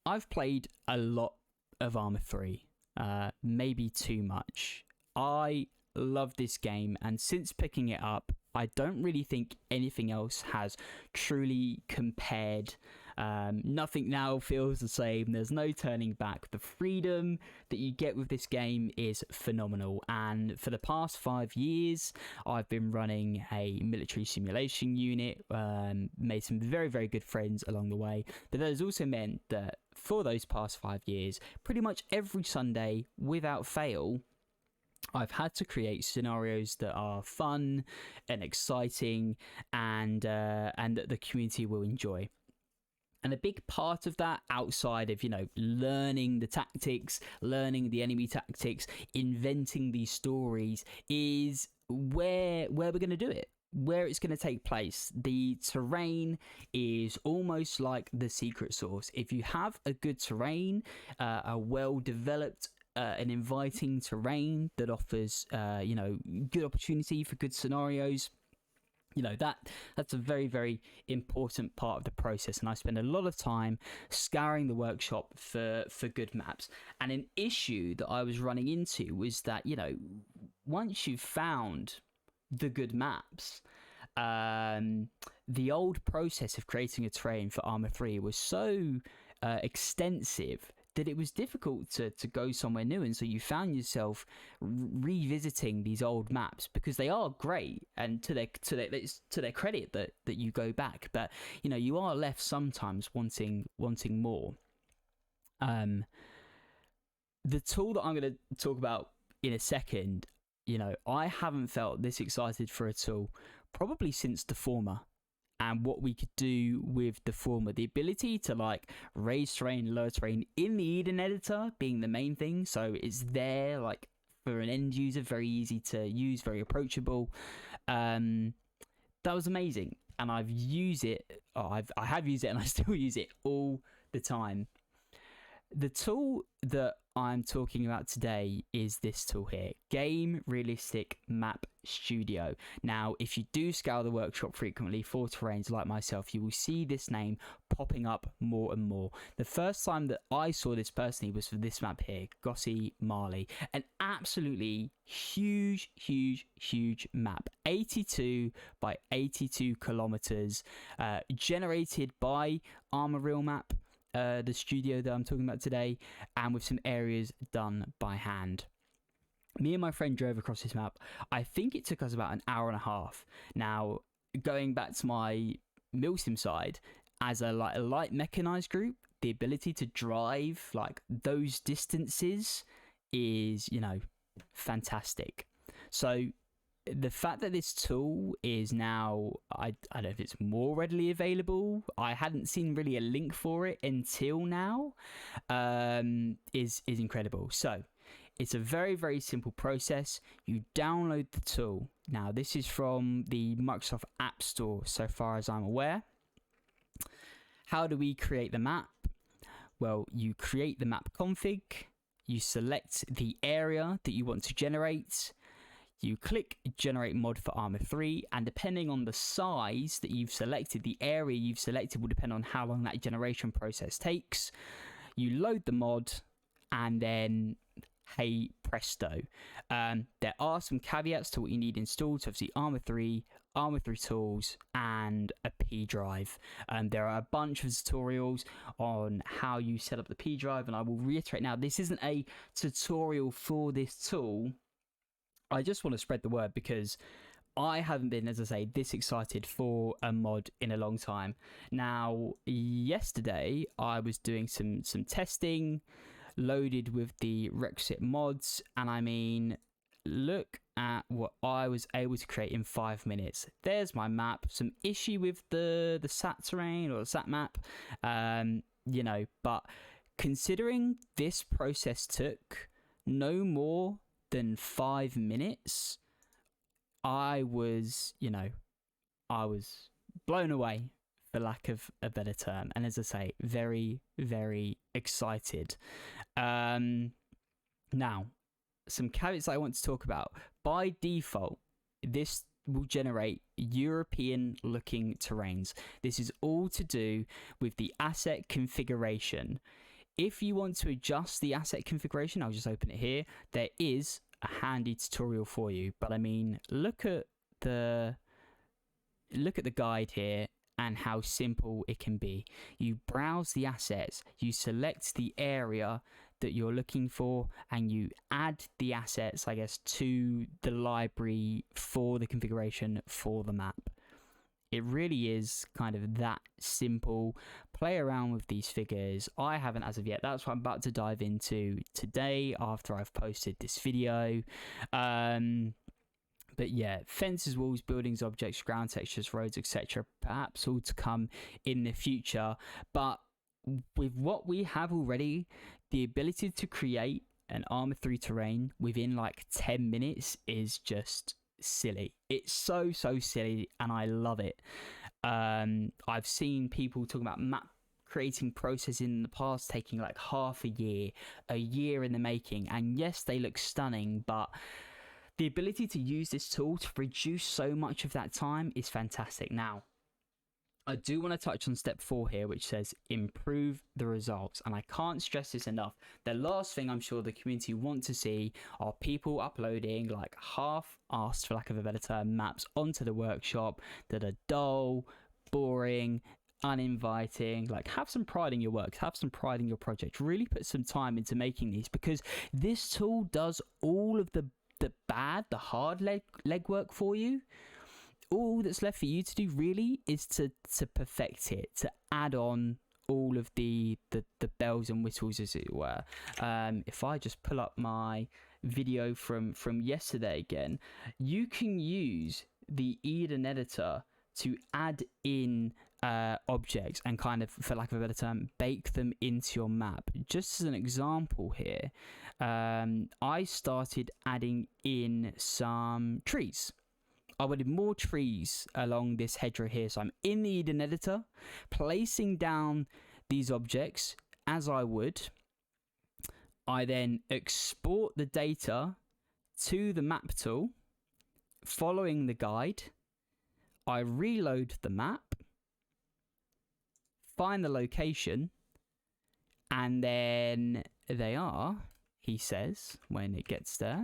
I've played a lot of Arma 3, maybe too much. I love this game, and since picking it up, I don't really think anything else has truly compared. Nothing now feels the same. There's no turning back. The freedom that you get with this game is phenomenal. And for the past 5 years, I've been running a military simulation unit, made some very, very good friends along the way. But that has also meant that for those past 5 years, pretty much every Sunday, without fail, I've had to create scenarios that are fun and exciting, and that the community will enjoy. And a big part of that, outside of, learning the tactics, learning the enemy tactics, inventing these stories, is where we're going to do it, where it's going to take place. The terrain is almost like the secret sauce. If you have a good terrain, a well-developed, an inviting terrain that offers, good opportunity for good scenarios, that's a very, very important part of the process. And I spend a lot of time scouring the workshop for good maps. And an issue that I was running into was that, once you've found the good maps, the old process of creating a terrain for Arma 3 was so extensive that it was difficult to go somewhere new. And so you found yourself revisiting these old maps, because they are great, and to their credit that you go back, but you are left sometimes wanting more. The tool that I'm going to talk about in a second, I haven't felt this excited for a tool probably since the former. And what we could do with the former, the ability to raise terrain, lower terrain in the Eden editor being the main thing. So it's there for an end user, very easy to use, very approachable. That was amazing. And I've used it. I have used it, and I still use it all the time. The tool that I'm talking about today is this tool here, Game Realistic Map Studio. Now, if you do scour the workshop frequently for terrains like myself, you will see this name popping up more and more. The first time that I saw this personally was for this map here, Gossi Marley. An absolutely huge map, 82 by 82 kilometers, generated by Arma Real Map, the studio that I'm talking about today, and with some areas done by hand. Me and my friend drove across this map. I think it took us about an hour and a half. Now, going back to my Milsim side, as a light mechanized group, the ability to drive those distances is, fantastic. So the fact that this tool is now, I don't know if it's more readily available. I hadn't seen really a link for it until now, is incredible. So it's a very, very simple process. You download the tool. Now, this is from the Microsoft App Store, so far as I'm aware. How do we create the map? Well, you create the map config. You select the area that you want to generate. You click generate mod for Arma 3, and depending on the size that you've selected, the area you've selected will depend on how long that generation process takes. You load the mod, and then hey presto. There are some caveats to what you need installed. So obviously Arma 3 tools, and a P drive. There are a bunch of tutorials on how you set up the P drive, and I will reiterate now, this isn't a tutorial for this tool. I just want to spread the word, because I haven't been, as I say, this excited for a mod in a long time. Now, yesterday I was doing some testing, loaded with the requisite mods, and I mean, look at what I was able to create in 5 minutes. There's my map. Some issue with the sat terrain or the sat map, but considering this process took no more than 5 minutes, I was blown away, for lack of a better term. And as I say, very, very excited. Now, some caveats I want to talk about. By default, this will generate European looking terrains. This is all to do with the asset configuration. if you want to adjust the asset configuration, I'll just open it here. There is a handy tutorial for you, but I mean, look at the guide here and how simple it can be. You browse the assets, you select the area that you're looking for, and you add the assets, I guess, to the library for the configuration for the map. It really is kind of that simple. Play around with these figures. I haven't as of yet. That's what I'm about to dive into today after I've posted this video. But yeah, fences, walls, buildings, objects, ground textures, roads, etc. Perhaps all to come in the future. But with what we have already, the ability to create an Arma 3 terrain within like 10 minutes is just silly. It's so silly, and I love it. I've seen people talking about map creating process in the past taking like half a year in the making, and yes, they look stunning, but the ability to use this tool to reduce so much of that time is fantastic. Now, I do want to touch on step 4 here, which says improve the results. And I can't stress this enough. The last thing I'm sure the community want to see are people uploading like half-assed, for lack of a better term, maps onto the workshop that are dull, boring, uninviting. Like, have some pride in your work, have some pride in your project. Really put some time into making these, because this tool does all of the hard legwork for you. All that's left for you to do really is to perfect it, to add on all of the bells and whistles, as it were. If I just pull up my video from yesterday again, you can use the Eden editor to add in objects and kind of, for lack of a better term, bake them into your map. Just as an example here, I started adding in some trees. I wanted more trees along this hedgerow here, so I'm in the Eden editor, placing down these objects as I would. I then export the data to the map tool, following the guide. I reload the map, find the location, and then they are, he says, when it gets there.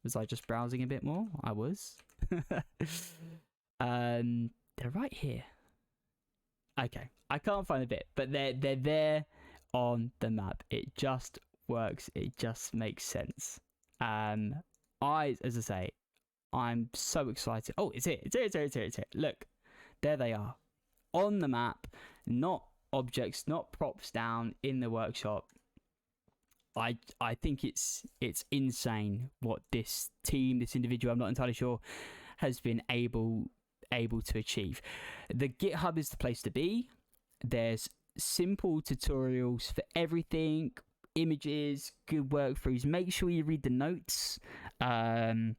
Was I just browsing a bit more? I was. They're right here. Okay, I can't find the bit, but they're there on the map. It just works. It just makes sense. As I say, I'm so excited. Oh, it's here. It's here. Look, there they are on the map. Not objects, not props down in the workshop. I think it's insane what this team, this individual, I'm not entirely sure, has been able to achieve. The GitHub is the place to be. There's simple tutorials for everything, images, good workthroughs. Make sure you read the notes. The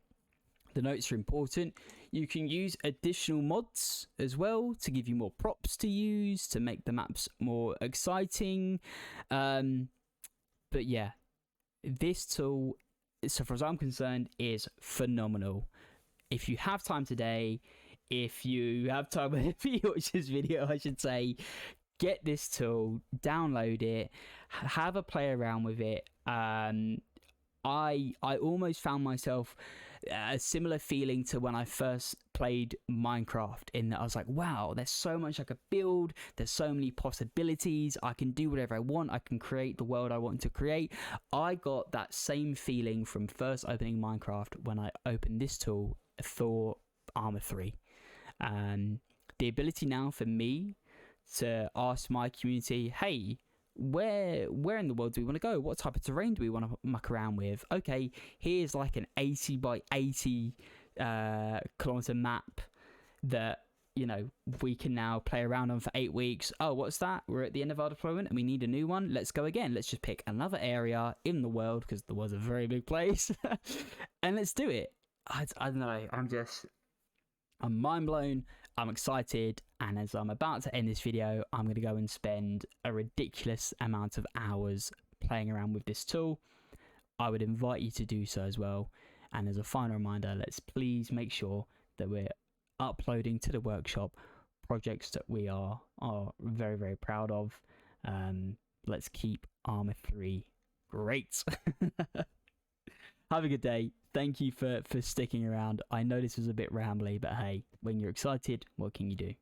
notes are important. You can use additional mods as well to give you more props to use, to make the maps more exciting. But yeah, this tool, so far as I'm concerned, is phenomenal. If you have time today, if you have time if you watch this video, I should say, get this tool, download it, have a play around with it. I almost found myself a similar feeling to when I first played Minecraft, in that I was like, wow, there's so much I could build, there's so many possibilities, I can do whatever I want, I can create the world I want to create. I got that same feeling from first opening Minecraft when I opened this tool for Arma 3. The ability now for me to ask my community, hey, where in the world do we want to go? What type of terrain do we want to muck around with? Okay, here's like an 80 by 80 kilometer map that, you know, we can now play around on for 8 weeks. Oh, what's that? We're at the end of our deployment and we need a new one. Let's go again. Let's just pick another area in the world, because the world's a very big place, and let's do it. I don't know. I'm mind blown. I'm excited, and as I'm about to end this video, I'm going to go and spend a ridiculous amount of hours playing around with this tool. I would invite you to do so as well. And as a final reminder, let's please make sure that we're uploading to the workshop projects that we are very, very proud of. let's keep Arma 3 great. Have a good day. Thank you for sticking around. I know this was a bit rambly, but hey, when you're excited, what can you do?